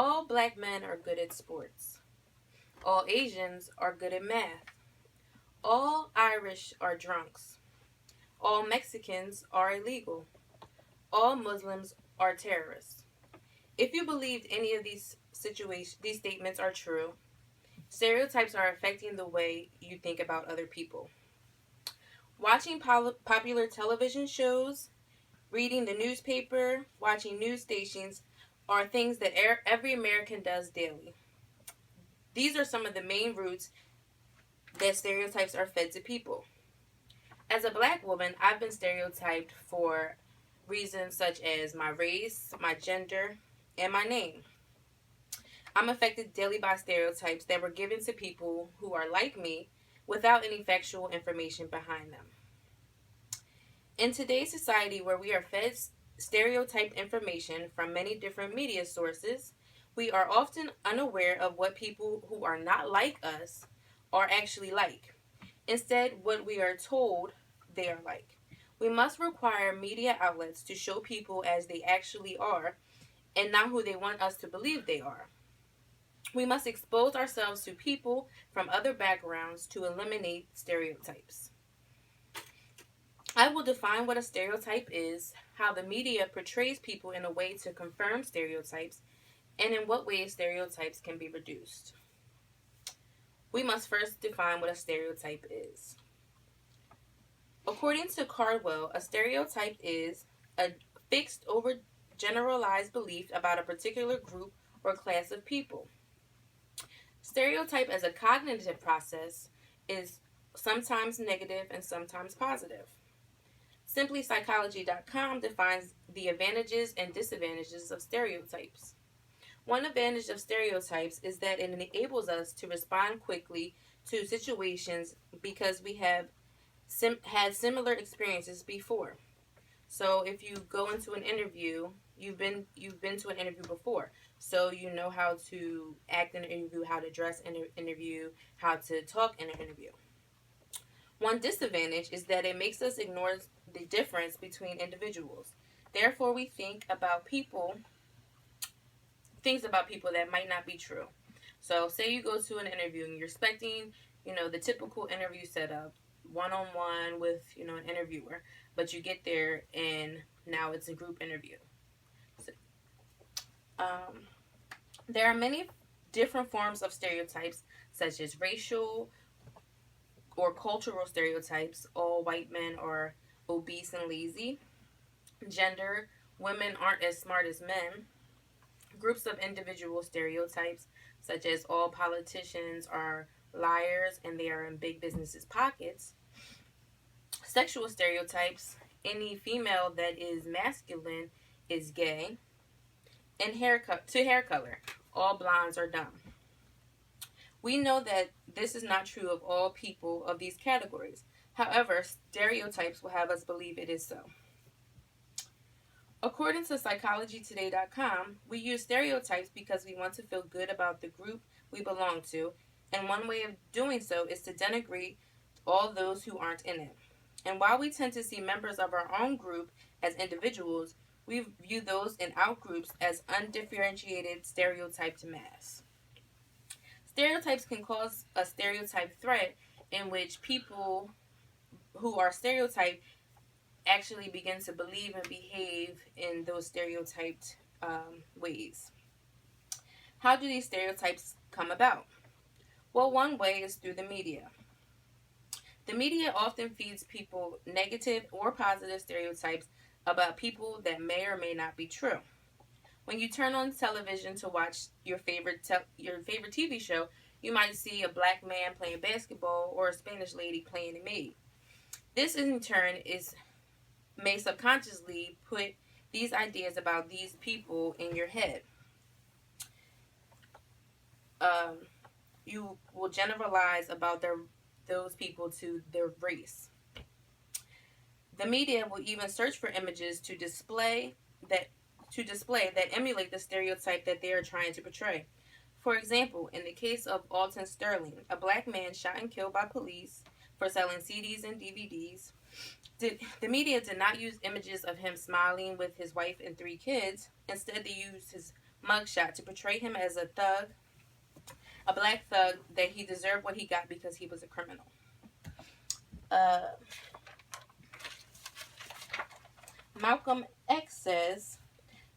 All black men are good at sports. All Asians are good at math. All Irish are drunks. All Mexicans are illegal. All Muslims are terrorists. If you believed any of these statements are true, stereotypes are affecting the way you think about other people. Watching popular television shows, reading the newspaper, watching news stations are things that every American does daily. These are some of the main roots that stereotypes are fed to people. As a black woman, I've been stereotyped for reasons such as my race, my gender, and my name. I'm affected daily by stereotypes that were given to people who are like me without any factual information behind them. In today's society, where we are fed stereotyped information from many different media sources, we are often unaware of what people who are not like us are actually like. Instead, what we are told they are like. We must require media outlets to show people as they actually are and not who they want us to believe they are. We must expose ourselves to people from other backgrounds to eliminate stereotypes. I will define what a stereotype is, how the media portrays people in a way to confirm stereotypes, and in what ways stereotypes can be reduced. We must first define what a stereotype is. According to Cardwell, a stereotype is a fixed overgeneralized belief about a particular group or class of people. Stereotype as a cognitive process is sometimes negative and sometimes positive. SimplyPsychology.com defines the advantages and disadvantages of stereotypes. One advantage of stereotypes is that it enables us to respond quickly to situations because we have had similar experiences before. So if you go into an interview, you've been to an interview before, so you know how to act in an interview, how to dress in an interview, how to talk in an interview. One disadvantage is that it makes us ignore the difference between individuals. Therefore, we think about things about people that might not be true. So say you go to an interview and you're expecting, the typical interview setup, one-on-one with, an interviewer, but you get there and now it's a group interview. So, there are many different forms of stereotypes, such as racial or cultural stereotypes. All white men are obese and lazy. Gender, women aren't as smart as men. Groups of individual stereotypes, such as all politicians are liars and they are in big businesses' pockets. Sexual stereotypes, any female that is masculine is gay. And hair color, all blondes are dumb. We know that this is not true of all people of these categories. However, stereotypes will have us believe it is so. According to psychologytoday.com, we use stereotypes because we want to feel good about the group we belong to, and one way of doing so is to denigrate all those who aren't in it. And while we tend to see members of our own group as individuals, we view those in outgroups as undifferentiated stereotyped mass. Stereotypes can cause a stereotype threat in which people who are stereotyped actually begin to believe and behave in those stereotyped ways. How do these stereotypes come about? Well, one way is through the media. The media often feeds people negative or positive stereotypes about people that may or may not be true. When you turn on television to watch your favorite TV show, you might see a black man playing basketball or a Spanish lady playing a maid. This in turn may subconsciously put these ideas about these people in your head. You will generalize about those people to their race. The media will even search for images to display that emulate the stereotype that they are trying to portray. For example, in the case of Alton Sterling, a black man shot and killed by police for selling CDs and DVDs, the media did not use images of him smiling with his wife and 3 kids. Instead, they used his mugshot to portray him as a thug, a black thug, that he deserved what he got because he was a criminal. Uh, Malcolm X says,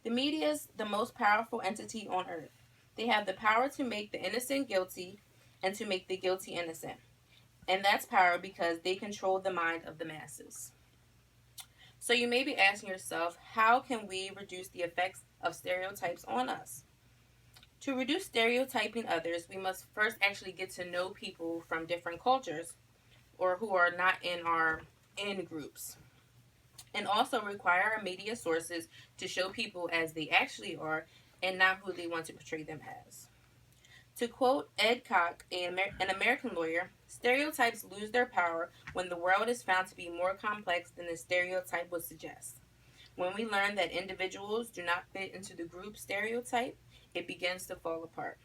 the media is the most powerful entity on earth. They have the power to make the innocent guilty and to make the guilty innocent. And that's power because they control the mind of the masses. So you may be asking yourself, how can we reduce the effects of stereotypes on us? To reduce stereotyping others, we must first actually get to know people from different cultures or who are not in our in groups. And also require our media sources to show people as they actually are and not who they want to portray them as. To quote Ed Koch, an American lawyer, stereotypes lose their power when the world is found to be more complex than the stereotype would suggest. When we learn that individuals do not fit into the group stereotype, it begins to fall apart.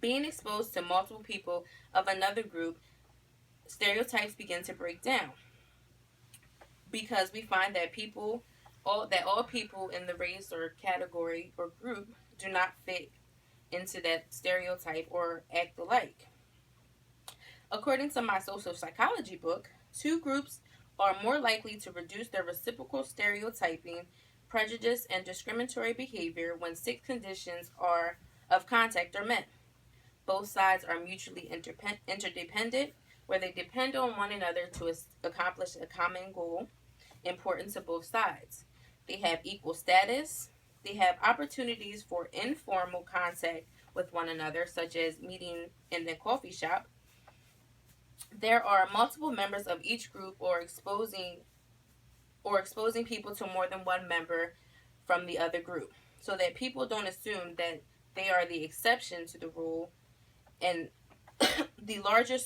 Being exposed to multiple people of another group, stereotypes begin to break down because we find that all people in the race or category or group do not fit into that stereotype or act alike. According to my social psychology book, two groups are more likely to reduce their reciprocal stereotyping, prejudice, and discriminatory behavior when six conditions of contact are met. Both sides are mutually interdependent, where they depend on one another to accomplish a common goal important to both sides. They have equal status. They have opportunities for informal contact with one another, such as meeting in the coffee shop. There are multiple members of each group or exposing people to more than one member from the other group, so that people don't assume that they are the exception to the rule, and the larger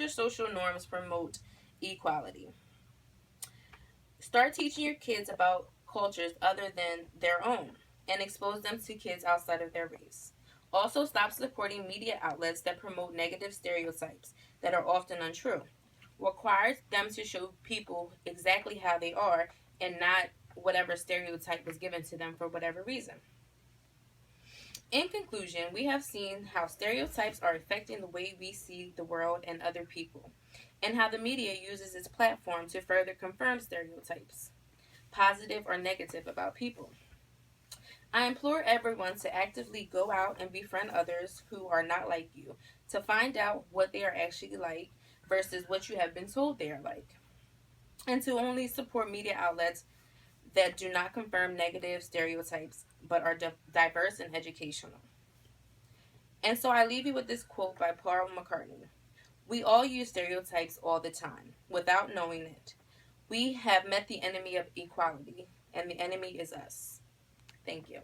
social norms promote equality. Start teaching your kids about cultures other than their own and expose them to kids outside of their race. Also, stop supporting media outlets that promote negative stereotypes that are often untrue. Require them to show people exactly how they are and not whatever stereotype was given to them for whatever reason. In conclusion, we have seen how stereotypes are affecting the way we see the world and other people, and how the media uses its platform to further confirm stereotypes, positive or negative, about people. I implore everyone to actively go out and befriend others who are not like you, to find out what they are actually like versus what you have been told they are like, and to only support media outlets that do not confirm negative stereotypes but are diverse and educational. And so I leave you with this quote by Paul McCartney. We all use stereotypes all the time without knowing it. We have met the enemy of equality, and the enemy is us. Thank you.